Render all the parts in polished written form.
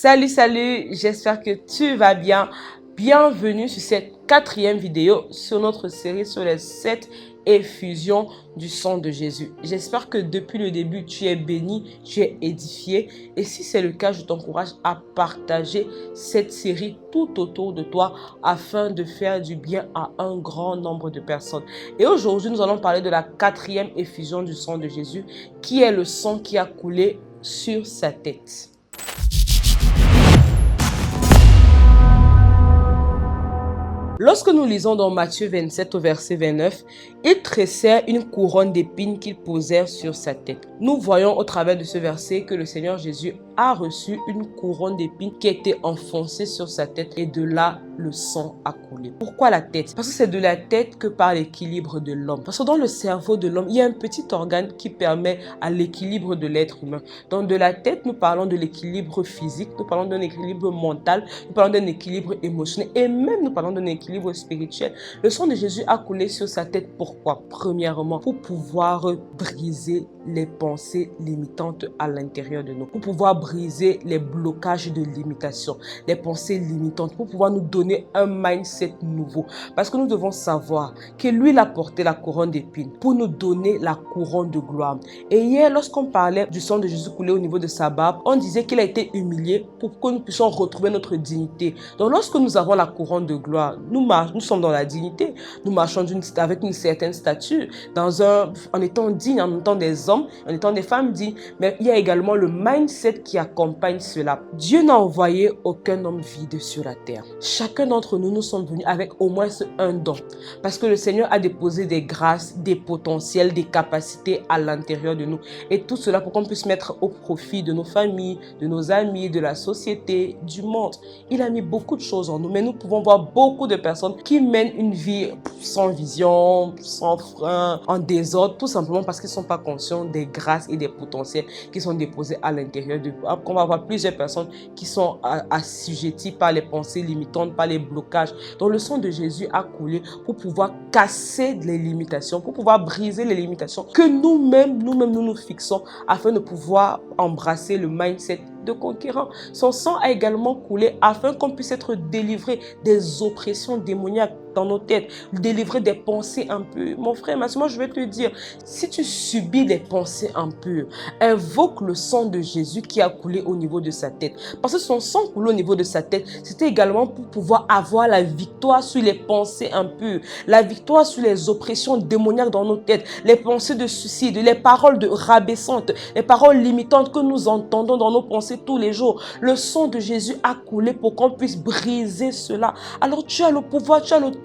Salut, j'espère que tu vas bien. Bienvenue sur cette 4e vidéo sur notre série sur les 7 effusions du sang de Jésus. J'espère que depuis le début, tu es béni, tu es édifié. Et si c'est le cas, je t'encourage à partager cette série tout autour de toi afin de faire du bien à un grand nombre de personnes. Et aujourd'hui, nous allons parler de la 4e effusion du sang de Jésus, qui est le sang qui a coulé sur sa tête. Lorsque nous lisons dans Matthieu 27 au verset 29, ils tressèrent une couronne d'épines qu'ils posèrent sur sa tête. Nous voyons au travers de ce verset que le Seigneur Jésus a reçu une couronne d'épines qui a été enfoncée sur sa tête et de là, le sang a coulé. Pourquoi la tête? Parce que c'est de la tête que parle l'équilibre de l'homme. Parce que dans le cerveau de l'homme, il y a un petit organe qui permet à l'équilibre de l'être humain. Donc de la tête, nous parlons de l'équilibre physique, nous parlons d'un équilibre mental, nous parlons d'un équilibre émotionnel et même nous parlons d'un équilibre spirituel. Le sang de Jésus a coulé sur sa tête. Pourquoi? Premièrement, pour pouvoir briser les pensées limitantes à l'intérieur de nous, pour pouvoir briser les blocages de limitation, les pensées limitantes, pour pouvoir nous donner un mindset nouveau. Parce que nous devons savoir que lui, il a porté la couronne d'épines pour nous donner la couronne de gloire. Et hier, lorsqu'on parlait du sang de Jésus coulé au niveau de sa barbe, on disait qu'il a été humilié pour que nous puissions retrouver notre dignité. Donc lorsque nous avons la couronne de gloire, nous sommes dans la dignité, nous marchons avec une certaine stature, en étant dignes, en étant des hommes, en étant des femmes dignes, mais il y a également le mindset qui accompagne cela. Dieu n'a envoyé aucun homme vide sur la terre. Chacun d'entre nous, nous sommes venus avec au moins un don, parce que le Seigneur a déposé des grâces, des potentiels, des capacités à l'intérieur de nous, et tout cela pour qu'on puisse mettre au profit de nos familles, de nos amis, de la société, du monde. Il a mis beaucoup de choses en nous, mais nous pouvons voir beaucoup de personnes qui mènent une vie sans vision, sans frein, en désordre, tout simplement parce qu'ils ne sont pas conscients des grâces et des potentiels qui sont déposés à l'intérieur de nous. On va voir plusieurs personnes qui sont assujetties par les pensées limitantes, par les blocages. Donc le sang de Jésus a coulé pour pouvoir casser les limitations, pour pouvoir briser les limitations que nous-mêmes nous fixons afin de pouvoir embrasser le mindset de conquérant. Son sang a également coulé afin qu'on puisse être délivré des oppressions démoniaques dans nos têtes, délivrer des pensées impures. Mon frère, ma soeur, moi je vais te dire, si tu subis des pensées impures, invoque le sang de Jésus qui a coulé au niveau de sa tête. Parce que son sang coulé au niveau de sa tête, c'était également pour pouvoir avoir la victoire sur les pensées impures, la victoire sur les oppressions démoniaques dans nos têtes, les pensées de suicide, les paroles rabaissantes, les paroles limitantes que nous entendons dans nos pensées tous les jours. Le sang de Jésus a coulé pour qu'on puisse briser cela. Alors tu as le pouvoir, tu as l'autorité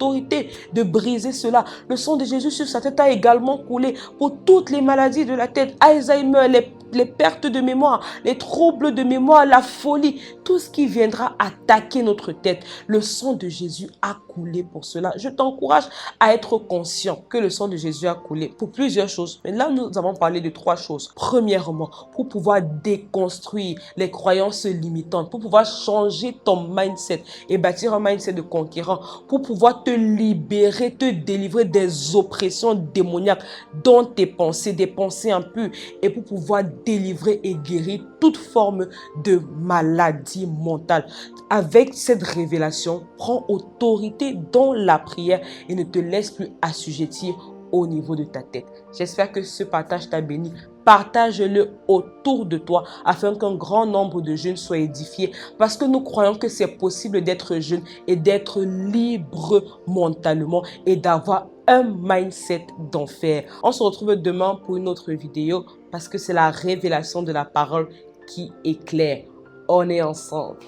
de briser cela. Le sang de Jésus sur sa tête a également coulé pour toutes les maladies de la tête, Alzheimer, les pertes de mémoire, les troubles de mémoire, la folie, tout ce qui viendra attaquer notre tête. Le sang de Jésus a coulé pour cela. Je t'encourage à être conscient que le sang de Jésus a coulé pour plusieurs choses. Mais là, nous avons parlé de 3 choses. Premièrement, pour pouvoir déconstruire les croyances limitantes, pour pouvoir changer ton mindset et bâtir un mindset de conquérant, pour pouvoir te libérer, te délivrer des oppressions démoniaques dans tes pensées, des pensées impures, et pour pouvoir délivrer et guérir toute forme de maladie mentale. Avec cette révélation, prends autorité dans la prière et ne te laisse plus assujettir au niveau de ta tête. J'espère que ce partage t'a béni. Partage-le autour de toi afin qu'un grand nombre de jeunes soient édifiés, parce que nous croyons que c'est possible d'être jeune et d'être libre mentalement et d'avoir un mindset d'enfer. On se retrouve demain pour une autre vidéo parce que c'est la révélation de la parole qui éclaire. On est ensemble.